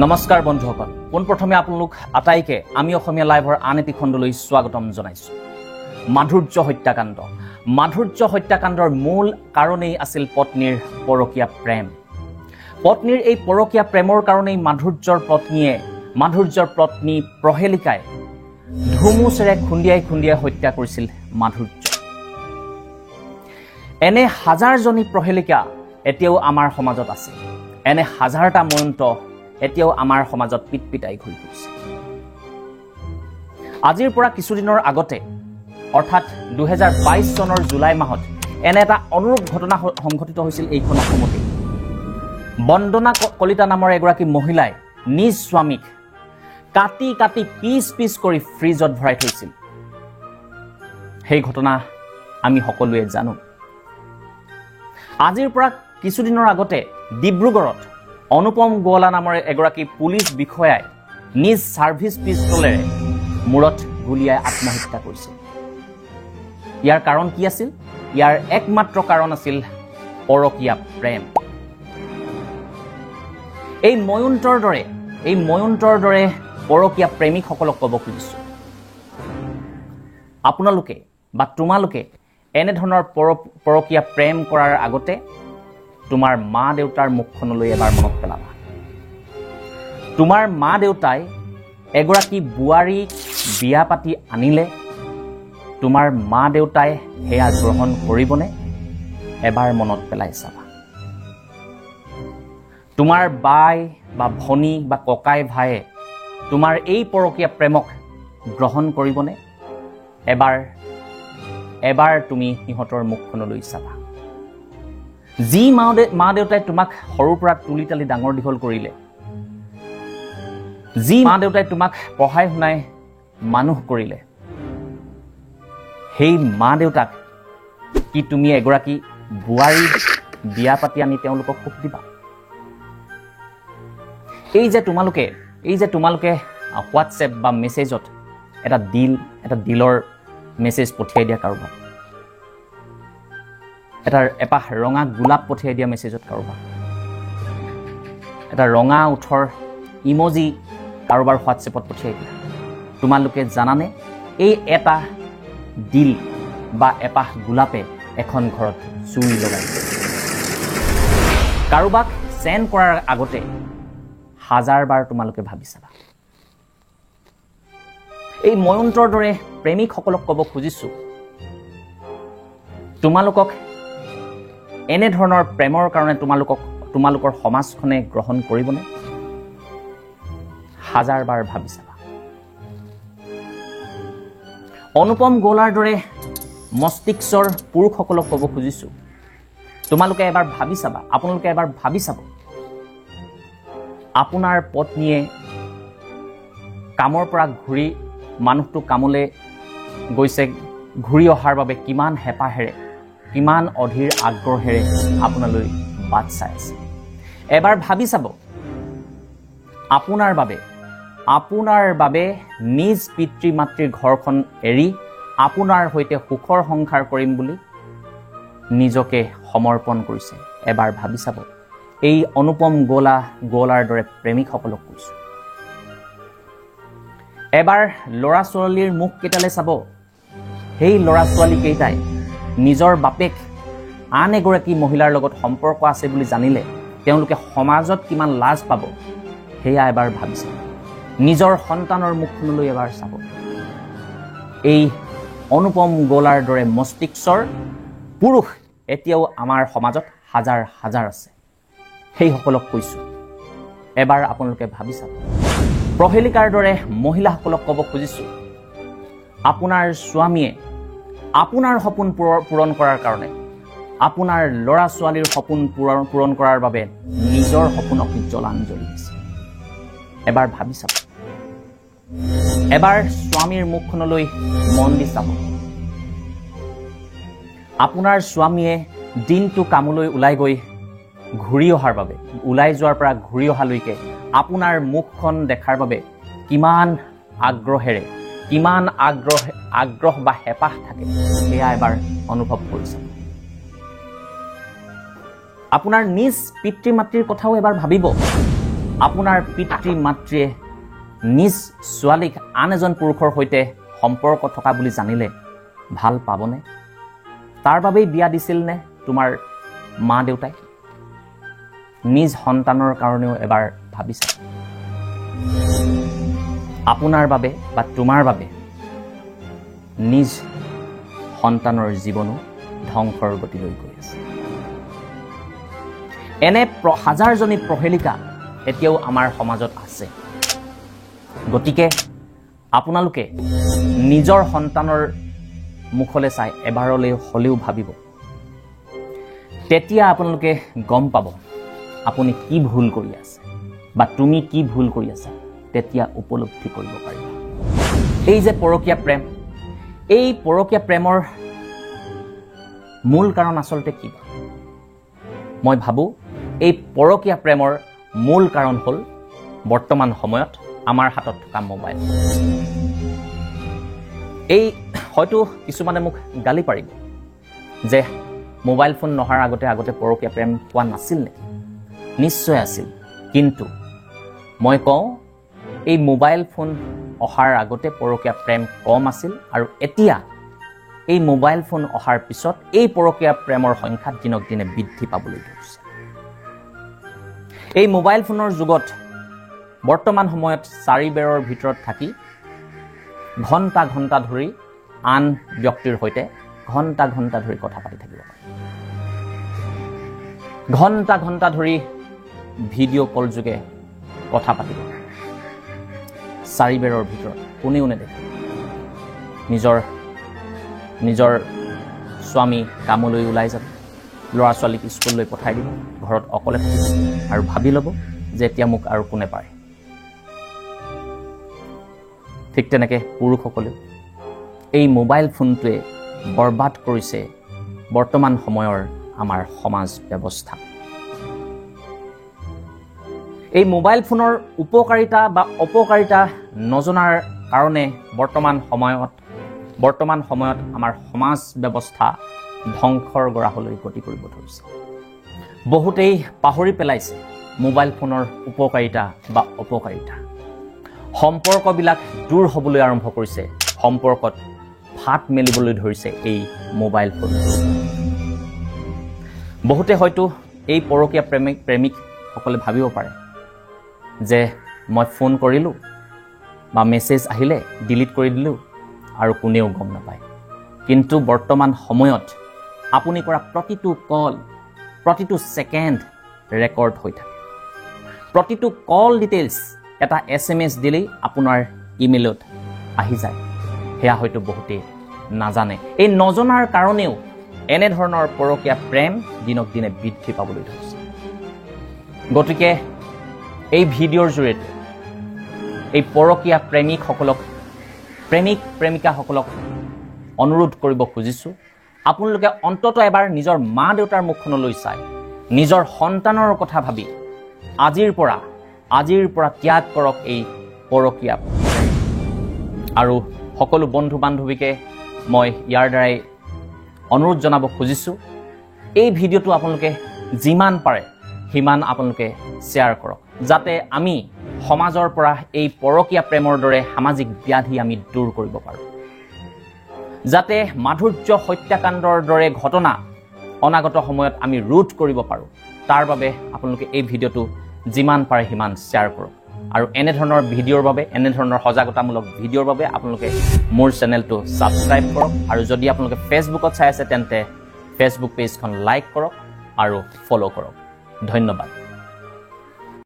নমস্কাৰ বন্ধুসকল, পোনপ্ৰথমে আপোনালোক আটাইকে আমি অসমীয়া লাইভৰ আন এটি খণ্ডলৈ স্বাগতম জনাইছোঁ। মাধুৰ্য হত্যাকাণ্ড। মাধুৰ্য হত্যাকাণ্ডৰ মূল কাৰণেই আছিল পত্নীৰ পৰকীয়া প্ৰেম। পত্নীৰ এই পৰকীয়া প্ৰেমৰ কাৰণেই মাধুৰ্যৰ পত্নী প্ৰহেলিকাই ধুমুচেৰে খুন্দিয়াই হত্যা কৰিছিল মাধুৰ্য। এনে হাজাৰজনী প্ৰহেলিকা এতিয়াও আমাৰ সমাজত আছে। এনে হাজাৰটা ময়ন্ত এতিয়াও আমাৰ সমাজত পিটপিটাই ঘূৰি ফুৰিছে। আজিৰ পৰা কিছুদিনৰ আগতে অৰ্থাৎ 2022 চনৰ জুলাই মাহত এনে এটা অনুৰূপ ঘটনা সংঘটিত হৈছিল এইখন অসমতে। বন্দনা কলিতা নামৰ এগৰাকী মহিলাই নিজ স্বামীক কাটি পিচ কৰি ফ্ৰিজত ভৰাই থৈছিল। সেই ঘটনা আমি সকলোৱে জানো। আজিৰ পৰা কিছুদিনৰ আগতে ডিব্ৰুগড়ত অনুপম গোৱালা নামৰ এগৰাকী পুলিচ বিষয়াই নিজ ছাৰ্ভিচ পিষ্টলেৰে মূৰত গুলীয়াই আত্মহত্যা কৰিছিল। ইয়াৰ কাৰণ কি আছিল? ইয়াৰ একমাত্ৰ কাৰণ আছিল পৰকীয়া প্ৰেম। এই ময়ুন্তৰ দৰে পৰকীয়া প্ৰেমিকসকলক ক'ব খুজিছোঁ, আপোনালোকে বা তোমালোকে এনেধৰণৰ পৰকীয়া প্ৰেম কৰাৰ আগতে তোমাৰ মা দেউতাৰ মুখখনলৈ এবাৰ মনত পেলাবা। তোমাৰ মা দেউতাই এগৰাকী বোৱাৰীক বিয়া পাতি আনিলে তোমাৰ মা দেউতাই সেয়া গ্ৰহণ কৰিবনে? এবাৰ মনত পেলাই চাবা। তোমাৰ বাই বা ভনী বা ককাই ভাইয়ে তোমাৰ এই পৰকীয়া প্ৰেমক গ্ৰহণ কৰিবনে? এবাৰ তুমি সিহঁতৰ মুখখনলৈ চাবা। যি মা দেউতাই তোমাক সৰুৰ পৰা তুলি তালি ডাঙৰ দীঘল কৰিলে, যি মা দেউতাই তোমাক পঢ়াই শুনাই মানুহ কৰিলে, সেই মা দেউতাক কি তুমি এগৰাকী বোৱাৰী বিয়া পাতি আনি তেওঁলোকক সুখ দিবা? এই যে তোমালোকে হোৱাটছএপ বা মেছেজত এটা দিলৰ মেছেজ পঠিয়াই দিয়া কাৰোবাক, এপাহ ৰঙা গোলাপ পঠিয়াই দিয়া মেছেজত কাৰোবাক, এটা ৰঙা ওঠৰ ইমজি কাৰোবাৰ হোৱাটছএপত পঠিয়াই দিয়া, তোমালোকে জানানে এই এটা দিল বা এপাহ গোলাপে এখন ঘৰত জুই লগাই। কাৰোবাক চেণ্ড কৰাৰ আগতে হাজাৰবাৰ তোমালোকে ভাবি চাবা। এই ময়ন্তৰ দৰে প্ৰেমিকসকলক ক'ব খুজিছোঁ, তোমালোকক এনেধৰণৰ প্ৰেমৰ কাৰণে তোমালোকৰ সমাজখনে গ্ৰহণ কৰিবনে? হাজাৰবাৰ ভাবি চাবা। অনুপম গোৱালাৰ দৰে মস্তিষ্কৰ পুৰুষসকলক ক'ব খুজিছোঁ, তোমালোকে এবাৰ ভাবি চাবা, আপোনালোকে এবাৰ ভাবি চাব, আপোনাৰ পত্নীয়ে কামৰ পৰা মানুহটো কামলৈ গৈছে, ঘূৰি অহাৰ বাবে কিমান হেঁপাহেৰে কিমান অধীৰ আগ্ৰহেৰে আপোনালৈ বাট চাই আছে। এবাৰ ভাবি চাব, আপোনাৰ বাবে নিজ পিতৃ মাতৃৰ ঘৰখন এৰি আপোনাৰ সৈতে সুখৰ সংসাৰ কৰিম বুলি নিজকে সমৰ্পণ কৰিছে। এবাৰ ভাবি চাব। এই অনুপম গোৱালাৰ দৰে প্ৰেমিকসকলক কৈছোঁ। এবাৰ ল'ৰা ছোৱালীৰ মুখ কেইটালৈ চাব। সেই ল'ৰা ছোৱালীকেইটাই নিজৰ বাপেক আন এগৰাকী মহিলাৰ লগত সম্পৰ্ক আছে বুলি জানিলে তেওঁলোকে সমাজত কিমান লাজ পাব, সেয়া এবাৰ ভাবি চাব। নিজৰ সন্তানৰ মুখখনলৈ এবাৰ চাব। এই অনুপম গোৱালাৰ দৰে মস্তিষ্কৰ পুৰুষ এতিয়াও আমাৰ সমাজত হাজাৰ আছে। সেইসকলক কৈছোঁ, এবাৰ আপোনালোকে ভাবি চাব। প্ৰহেলিকাৰ দৰে মহিলাসকলক ক'ব খুজিছোঁ, আপোনাৰ স্বামীয়ে আপোনাৰ সপোন পূৰণ কৰাৰ কাৰণে, আপোনাৰ ল'ৰা ছোৱালীৰ সপোন পূৰণ কৰাৰ বাবে নিজৰ সপোনক জলাঞ্জলি দিছে। এবাৰ ভাবি চাব। এবাৰ স্বামীৰ মুখখনলৈ মন দি চাব। আপোনাৰ স্বামীয়ে দিনটো কামলৈ ওলাই যোৱাৰ পৰা ঘূৰি অহালৈকে আপোনাৰ মুখখন দেখাৰ বাবে কিমান আগ্ৰহ বা হেঁপাহ থাকে, সেয়া এবাৰ অনুভৱ কৰিছে। আপোনাৰ নিজ পিতৃ মাতৃৰ কথাও এবাৰ ভাবিব। আপোনাৰ পিতৃ মাতৃয়ে নিজ ছোৱালীক আন এজন পুৰুষৰ সৈতে সম্পৰ্ক থকা বুলি জানিলে ভাল পাবনে? তাৰ বাবেই বিয়া দিছিল নে তোমাৰ মা দেউতাই? নিজ সন্তানৰ কাৰণেও এবাৰ ভাবিছা? আপোনাৰ বাবে বা তোমাৰ বাবে নিজ সন্তানৰ জীৱনো ধ্বংসৰ গতিলৈ গৈ আছে। এনে হাজাৰজনী প্ৰহেলিকা এতিয়াও আমাৰ সমাজত আছে। গতিকে আপোনালোকে নিজৰ সন্তানৰ মুখলৈ চাই এবাৰলৈ হ'লেও ভাবিব। তেতিয়া আপোনালোকে গম পাব আপুনি কি ভুল কৰি আছে বা তুমি কি ভুল কৰি আছা, তেতিয়া উপলব্ধি কৰিব পাৰিবা। এই যে পৰকীয়া প্ৰেম, এই পৰকীয়া প্ৰেমৰ মূল কাৰণ আচলতে কি? মই ভাবোঁ এই পৰকীয়া প্ৰেমৰ মূল কাৰণ হ'ল বৰ্তমান সময়ত আমাৰ হাতত থকা মোবাইল। এই হয়তো কিছুমানে মোক গালি পাৰিব যে মোবাইল ফোন নহাৰ আগতে পৰকীয়া প্ৰেম হোৱা নাছিল নেকি? নিশ্চয় আছিল, কিন্তু মই কওঁ এই মোবাইল ফোন অহাৰ আগতে পৰকীয়া প্ৰেম কম আছিল, আৰু এতিয়া এই মোবাইল ফোন অহাৰ পিছত এই পৰকীয়া প্ৰেমৰ সংখ্যা দিনক দিনে বৃদ্ধি পাবলৈ ধৰিছে। এই মোবাইল ফোনৰ যুগত বৰ্তমান সময়ত চাৰি বেৰৰ ভিতৰত থাকি ঘণ্টা ঘণ্টা ধৰি আন ব্যক্তিৰ সৈতে ঘণ্টা ঘণ্টা ধৰি কথা পাতি থাকিব পাৰে। ঘণ্টা ঘণ্টা ধৰি ভিডিঅ' কল যোগে কথা পাতিব পাৰে। চাৰি বেৰৰ ভিতৰত কোনেও নেদেখে। নিজৰ স্বামী কামলৈ ওলাই যাব, ল'ৰা ছোৱালীক স্কুললৈ পঠাই দিব, ঘৰত অকলে থাকিব আৰু ভাবি ল'ব যে এতিয়া মোক আৰু কোনে পাৰে। ঠিক তেনেকৈ পুৰুষসকলেও এই মোবাইল ফোনটোৱে বৰবাদ কৰিছে বৰ্তমান সময়ৰ আমাৰ সমাজ ব্যৱস্থা। এই মোবাইল ফোনৰ উপকাৰিতা বা অপকাৰিতা নজনাৰ কাৰণে বৰ্তমান সময়ত আমাৰ সমাজ ব্যৱস্থা ধ্বংসৰ গৰাহলৈ গতি কৰিব ধৰিছে। বহুতেই পাহৰি পেলাইছে মোবাইল ফোনৰ উপকাৰিতা বা অপকাৰিতা। সম্পৰ্কবিলাক দূৰ হ'বলৈ আৰম্ভ কৰিছে, সম্পৰ্কত ফাট মেলিবলৈ ধৰিছে এই মোবাইল ফোন। বহুতে হয়তো এই পৰকীয়া প্ৰেমিকসকলে ভাবিব পাৰে যে মই ফোন কৰিলোঁ বা মেছেজ আহিলে ডিলিট কৰি দিলোঁ আৰু কোনেও গম নাপায়। কিন্তু বৰ্তমান সময়ত আপুনি কৰা প্ৰতিটো কল, প্ৰতিটো ছেকেণ্ড ৰেকৰ্ড হৈ থাকে। প্ৰতিটো কল ডিটেইলছ এটা SMS দিলেই আপোনাৰ ইমেইলত আহি যায়। সেয়া হয়তো বহুতেই নাজানে। এই নজনাৰ কাৰণেও এনেধৰণৰ পৰকীয়া প্ৰেম দিনক দিনে বৃদ্ধি পাবলৈ ধৰিছে। গতিকে এই ভিডিঅ'ৰ জৰিয়তে এই পৰকীয়া প্ৰেমিকাসকলক অনুৰোধ কৰিব খুজিছোঁ, আপোনালোকে অন্ততঃ এবাৰ নিজৰ মা দেউতাৰ মুখখনলৈ চাই নিজৰ সন্তানৰ কথা ভাবি আজিৰ পৰা ত্যাগ কৰক এই পৰকীয়া। আৰু সকলো বন্ধু বান্ধৱীকে মই ইয়াৰ দ্বাৰাই অনুৰোধ জনাব খুজিছোঁ, এই ভিডিঅ'টো আপোনালোকে যিমান পাৰে সিমান আপোনালোকে শ্বেয়াৰ কৰক, যাতে আমি সমাজৰ পৰা এই পৰকীয়া প্ৰেমৰ দৰে সামাজিক ব্যাধি আমি দূৰ কৰিব পাৰোঁ। যাতে মাধুৰ্য হত্যাকাণ্ডৰ দৰে ঘটনা অনাগত সময়ত আমি ৰোধ কৰিব পাৰোঁ, তাৰ বাবে আপোনালোকে এই ভিডিঅ'টো যিমান পাৰে সিমান শ্বেয়াৰ কৰক। আৰু এনেধৰণৰ ভিডিঅ'ৰ বাবে, এনেধৰণৰ সজাগতামূলক ভিডিঅ'ৰ বাবে আপোনালোকে মোৰ চেনেলটো ছাবস্ক্ৰাইব কৰক। আৰু যদি আপোনালোকে ফেচবুকত চাই আছে তেন্তে ফেচবুক পেজখন লাইক কৰক আৰু ফ'ল' কৰক। ধন্যবাদ।